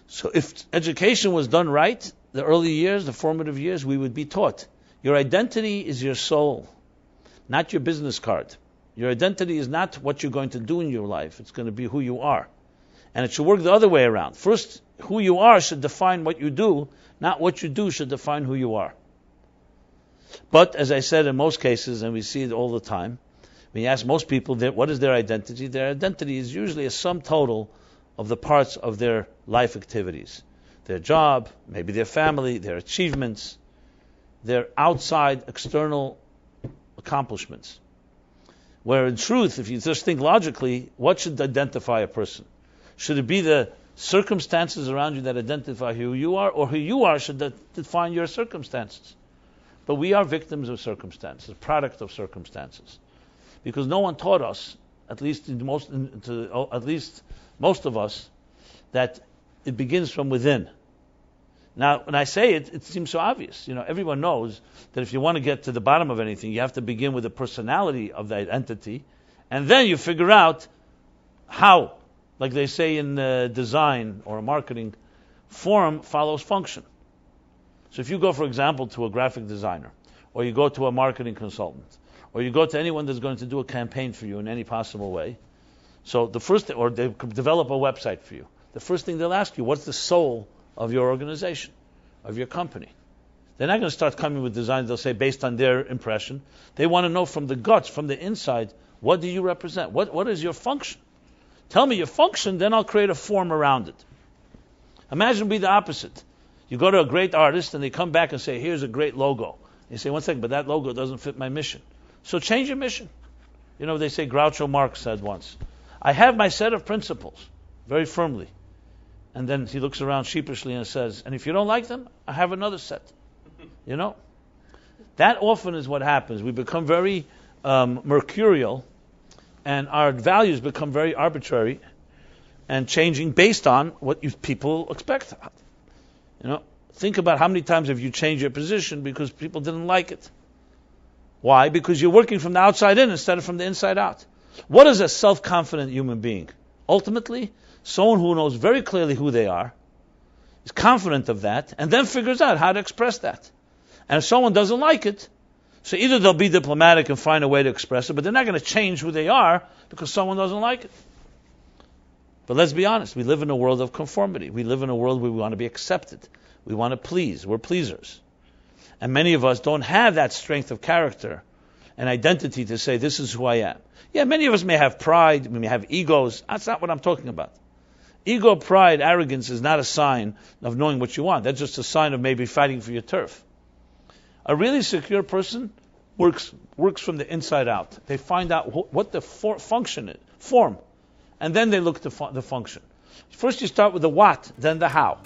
So if education was done right, the early years, the formative years, we would be taught. Your identity is your soul, not your business card. Your identity is not what you're going to do in your life. It's going to be who you are. And it should work the other way around. First, who you are should define what you do, not what you do should define who you are. But, as I said, in most cases, and we see it all the time, when you ask most people what is their identity is usually a sum total of the parts of their life activities. Their job, maybe their family, their achievements, their outside, external accomplishments. Where in truth, if you just think logically, what should identify a person? Should it be the circumstances around you that identify who you are, or who you are should define your circumstances? But we are victims of circumstances, a product of circumstances. Because no one taught us, at least most of us, that it begins from within. Now, when I say it, it seems so obvious. Everyone knows that if you want to get to the bottom of anything, you have to begin with the personality of that entity, and then you figure out how. Like they say in design or marketing, form follows function. So if you go, for example, to a graphic designer, or you go to a marketing consultant, or you go to anyone that's going to do a campaign for you in any possible way, so the first, or they develop a website for you, the first thing they'll ask you, what's the soul of your organization, of your company? They're not going to start coming with designs, they'll say, based on their impression. They want to know from the guts, from the inside, what do you represent? What is your function? Tell me your function, then I'll create a form around it. Imagine it'd be the opposite. You go to a great artist and they come back and say, here's a great logo. You say, one second, but that logo doesn't fit my mission. So change your mission. They say Groucho Marx said once, I have my set of principles, very firmly. And then he looks around sheepishly and says, and if you don't like them, I have another set. That often is what happens. We become very mercurial, and our values become very arbitrary and changing based on what people expect. Think about how many times have you changed your position because people didn't like it. Why? Because you're working from the outside in instead of from the inside out. What is a self-confident human being? Ultimately, someone who knows very clearly who they are, is confident of that, and then figures out how to express that. And if someone doesn't like it, so either they'll be diplomatic and find a way to express it, but they're not going to change who they are because someone doesn't like it. But let's be honest, we live in a world of conformity. We live in a world where we want to be accepted. We want to please. We're pleasers. And many of us don't have that strength of character and identity to say, this is who I am. Yeah, many of us may have pride, we may have egos. That's not what I'm talking about. Ego, pride, arrogance is not a sign of knowing what you want. That's just a sign of maybe fighting for your turf. A really secure person works from the inside out. They find out what the function is, form, and then they look to the function. First you start with the what, then the how.